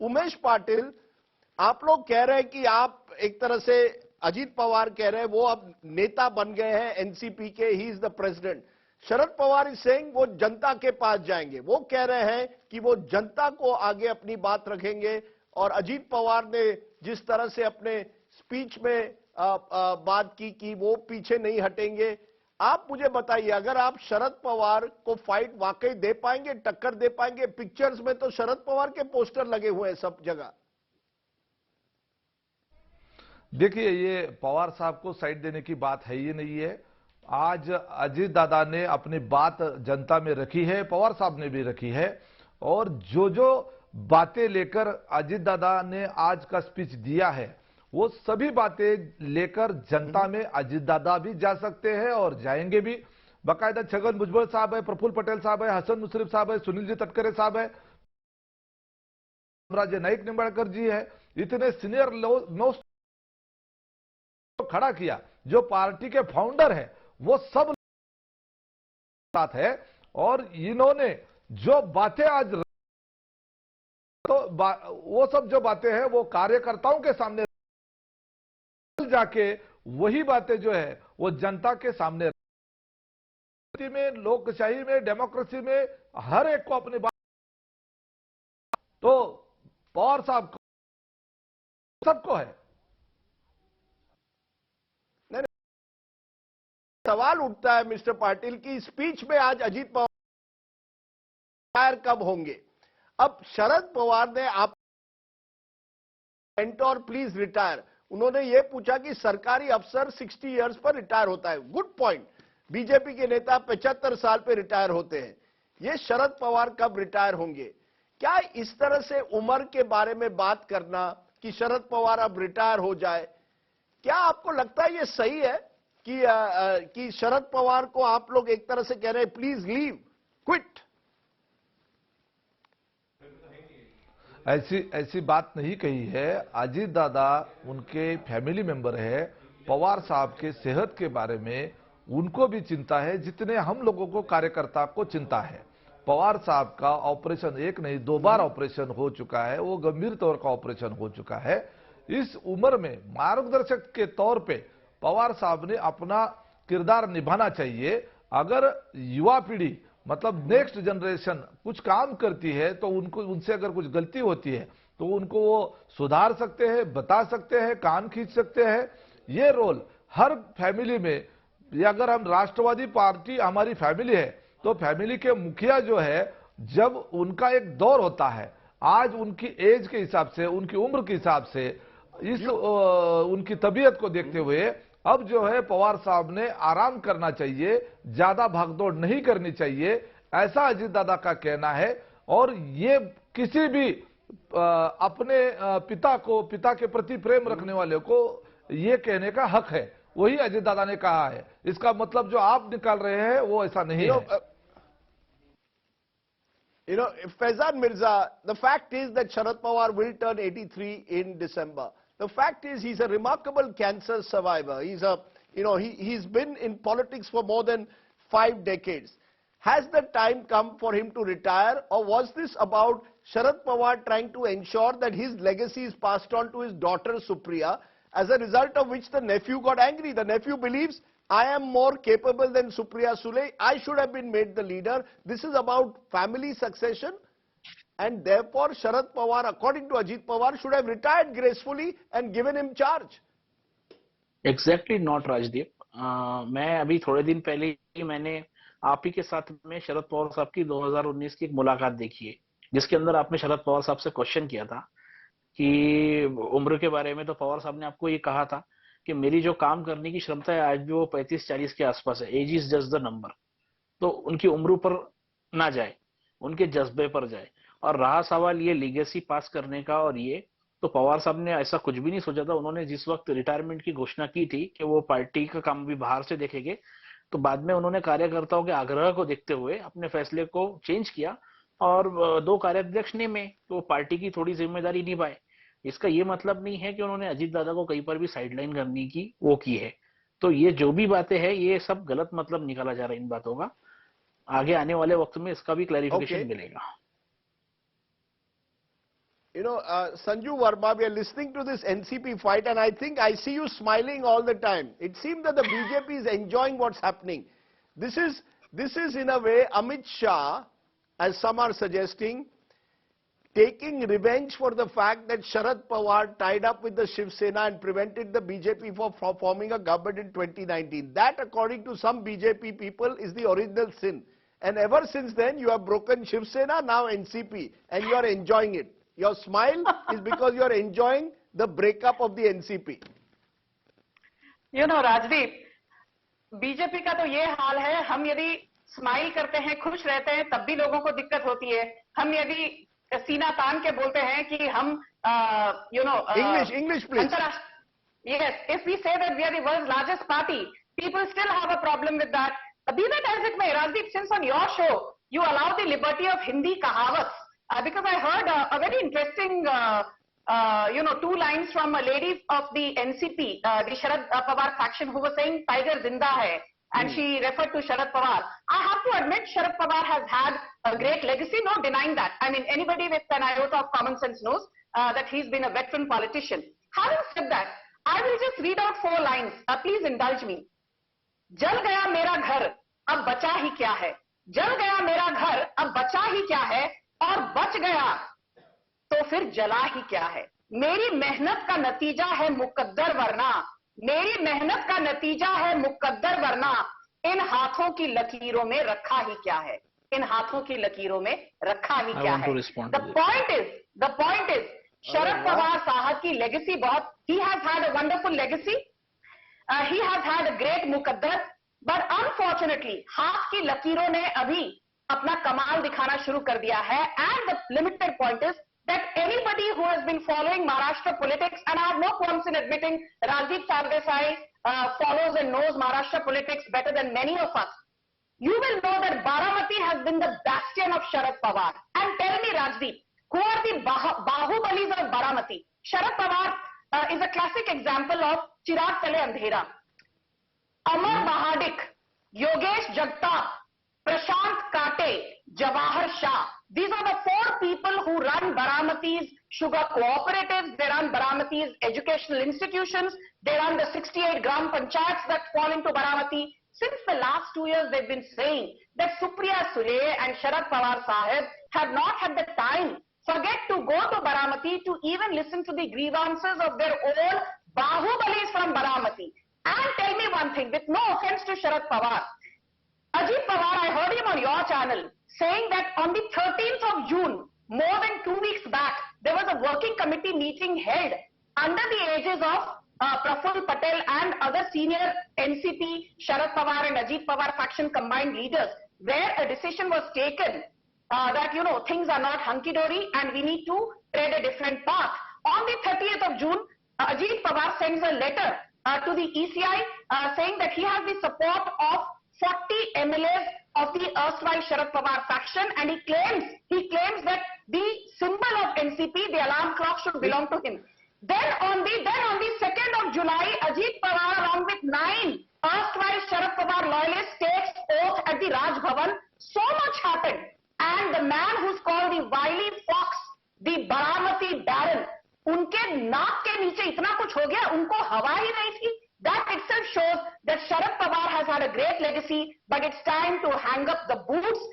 उमेश पाटिल, आप लोग कह रहे हैं कि आप एक तरह से अजीत पवार कह रहे हैं वो अब नेता बन गए हैं एनसीपी के, he is the president. Sharad Pawar is saying वो जनता के पास जाएंगे, वो कह रहे हैं कि वो जनता को आगे अपनी बात रखेंगे। और अजीत पवार ने जिस तरह से अपने स्पीच में बात की कि वो पीछे नहीं हटेंगे। आप मुझे बताइए, अगर आप शरद पवार को फाइट वाकई दे पाएंगे, टक्कर दे पाएंगे? पिक्चर्स में तो शरद पवार के पोस्टर लगे हुए हैं सब जगह। देखिए, ये पवार साहब को साइड देने की बात है ही नहीं है। आज अजीत दादा ने अपनी बात जनता में रखी है, पवार साहब ने भी रखी है। और जो जो बातें लेकर अजीत दादा ने आज का स्पीच दिया है, वो सभी बातें लेकर जनता में अजीत दादा भी जा सकते हैं और जाएंगे भी। बाकायदा छगन भुजबल साहब है, प्रफुल्ल पटेल साहब है, हसन मुशर्रफ साहब है, सुनील जी तटकरे साहब है, राजे नाइक निंबाड़कर जी है, इतने सीनियर मोस्ट खड़ा किया। जो पार्टी के फाउंडर है वो सब साथ है। और इन्होंने जो बातें आज तो वो सब जो बातें हैं वो कार्यकर्ताओं के सामने जाके वही बातें जो है वो जनता के सामने में, लोकशाही में, डेमोक्रेसी में हर एक को अपनी बात। तो पवार साहब को सबको है। सवाल उठता है मिस्टर पाटिल की स्पीच में आज अजीत पवार कब होंगे? अब शरद पवार ने आप मेंटोर प्लीज रिटायर, उन्होंने यह पूछा कि सरकारी अफसर 60 इयर्स पर रिटायर होता है। Good point. बीजेपी के नेता 75 साल पे रिटायर होते हैं। ये शरद पवार कब रिटायर होंगे? क्या इस तरह से उम्र के बारे में बात करना कि शरद पवार अब रिटायर हो जाए, क्या आपको लगता है ये सही है कि शरद पवार को आप लोग एक तरह से कह रहे हैं प्लीज लीव, क्विट? ऐसी बात नहीं कही है। अजीत दादा उनके फैमिली मेंबर है। पवार साहब के सेहत के बारे में उनको भी चिंता है, जितने हम लोगों को कार्यकर्ता को चिंता है। पवार साहब का ऑपरेशन एक नहीं 2 बार ऑपरेशन हो चुका है, वो गंभीर तौर का ऑपरेशन हो चुका है। इस उम्र में मार्गदर्शक के तौर पे पवार साहब ने अपना किरदार निभाना चाहिए। अगर युवा पीढ़ी मतलब नेक्स्ट जनरेशन कुछ काम करती है तो उनको उनसे अगर कुछ गलती होती है तो उनको वो सुधार सकते हैं, बता सकते हैं, कान खींच सकते हैं। ये रोल हर फैमिली में, अगर हम राष्ट्रवादी पार्टी हमारी फैमिली है तो फैमिली के मुखिया जो है, जब उनका एक दौर होता है, आज उनकी एज के हिसाब से, उनकी उम्र के हिसाब से, इस उनकी तबीयत को देखते हुए अब जो है पवार साहब ने आराम करना चाहिए, ज्यादा भागदौड़ नहीं करनी चाहिए, ऐसा अजीत दादा का कहना है। और ये किसी भी अपने पिता के प्रति प्रेम रखने वाले को ये कहने का हक है। वही अजीत दादा ने कहा है। इसका मतलब जो आप निकाल रहे हैं वो ऐसा नहीं है। Faizan Mirza, the fact is that Sharad Pawar will turn 83 in December. The fact is he's a remarkable cancer survivor. He's been in politics for more than 5 decades. Has the time come for him to retire, or was this about Sharad Pawar trying to ensure that his legacy is passed on to his daughter Supriya, as a result of which the nephew got angry? The nephew believes, I am more capable than Supriya Sule, I should have been made the leader. This is about family succession, and therefore Sharad Pawar, according to Ajit Pawar, should have retired gracefully and given him charge. Exactly not, Rajdeep. मैं अभी थोड़े दिन पहले ही मैंने आप ही के साथ में शरद पवार साहब की 2019 की एक मुलाकात देखी है, जिसके अंदर आपने शरद पवार साहब से क्वेश्चन किया था कि उम्र के बारे में। तो पवार साहब ने आपको ये कहा था कि मेरी जो काम करने की क्षमता है आज भी वो 35-40 के आसपास है। Age is just the number. तो उनकी उम्र पर ना जाए, उनके जज्बे पर जाए। और रहा सवाल ये लीगेसी पास करने का, और ये तो पवार साहब ने ऐसा कुछ भी नहीं सोचा था। उन्होंने जिस वक्त रिटायरमेंट की घोषणा की थी कि वो पार्टी का काम भी बाहर से देखेंगे, तो बाद में उन्होंने कार्यकर्ताओं के आग्रह को देखते हुए अपने फैसले को चेंज किया और 2 कार्याध्यक्ष ने में तो पार्टी की थोड़ी जिम्मेदारी निभाए। इसका ये मतलब नहीं है कि उन्होंने अजीत दादा को कहीं पर भी साइडलाइन करने की वो की है। तो ये जो भी बातें हैं ये सब गलत मतलब निकाला जा रहा है इन बातों का। आगे आने वाले वक्त में इसका भी क्लैरिफिकेशन मिलेगा। Sanju Verma, we are listening to this NCP fight, and I think I see you smiling all the time. It seems that the BJP is enjoying what's happening. This is in a way Amit Shah, as some are suggesting, taking revenge for the fact that Sharad Pawar tied up with the Shiv Sena and prevented the BJP from forming a government in 2019. That, according to some BJP people, is the original sin. And ever since then, you have broken Shiv Sena, now NCP, and you are enjoying it. Your smile is because you are enjoying the breakup of the NCP. Rajdeep, BJP का तो ये हाल है, हम यदि smile करते हैं, खुश रहते हैं, तब भी लोगों को दिक्कत होती है. हम यदि सीना तान के बोलते हैं कि हम English please. Yes, if we say that we are the world's largest party, people still have a problem with that. Be that as it may, Rajdeep, since on your show you allow the liberty of Hindi kahawats, because I heard a very interesting two lines from a lady of the NCP, the Sharad Pawar faction, who was saying Tiger Zinda hai, and she referred to Sharad Pawar. I have to admit, Sharad Pawar has had a great legacy, no denying that. I mean, anybody with an iota of common sense knows that he's been a veteran politician. Having said that, I will just read out 4 lines. Please indulge me. जल गया मेरा घर, अब बचा ही क्या है. जल गया मेरा घर, अब बचा ही क्या है, और बच गया तो फिर जला ही क्या है. मेरी मेहनत का नतीजा है मुकद्दर वरना, मेरी मेहनत का नतीजा है मुकद्दर वरना, इन हाथों की लकीरों में रखा ही क्या है. इन हाथों की लकीरों में रखा ही क्या है. The point is, Sharad Pawar साहब की लेगेसी बहुत, he has had a wonderful legacy. He has had a great Muqaddar, but unfortunately हाथ की लकीरों ने अभी अपना कमाल दिखाना शुरू कर दिया है. And the limited point is that anybody who has been following Maharashtra politics, and I have no qualms in admitting Rajdeep Sardesai follows and knows Maharashtra politics better than many of us, you will know that Baramati has been the bastion of Sharad Pawar. And tell me, Rajdeep, who are the Bahubalis of Baramati? Sharad Pawar is a classic example of Chirag Tale Andhera. Amar Mahadik, Yogesh Jagtap, Prashant Kate, Jawahar Shah. These are the 4 people who run Baramati's sugar cooperatives, they run Baramati's educational institutions, they run the 68 Gram Panchayats that fall into Baramati. Since the last 2 years, they've been saying that Supriya Sule and Sharad Pawar Sahib have not had the time, forget to go to Baramati to even listen to the grievances of their own Bahubalis from Baramati. And tell me one thing, with no offense to Sharad Pawar, Ajit Pawar, I heard him on your channel saying that on the 13th of June, more than 2 weeks back, there was a working committee meeting held under the aegis of Praful Patel and other senior NCP, Sharad Pawar and Ajit Pawar faction combined leaders, where a decision was taken that, things are not hunky-dory and we need to tread a different path. On the 30th of June, Ajit Pawar sends a letter to the ECI saying that he has the support of 40 MLAs of the erstwhile Sharad Pawar faction, and he claims that the symbol of NCP, the alarm clock, should belong to him. Then on the 2nd of July, Ajit Pawar along with 9 erstwhile Sharad Pawar loyalists takes oath at the Raj Bhavan. So much happened, and the man who's called the wily fox, the Baramati Baron, उनके नाक के नीचे इतना कुछ हो गया, उनको हवा ही नहीं थी. That itself shows that Sharad Pawar has had a great legacy, but it's time to hang up the boots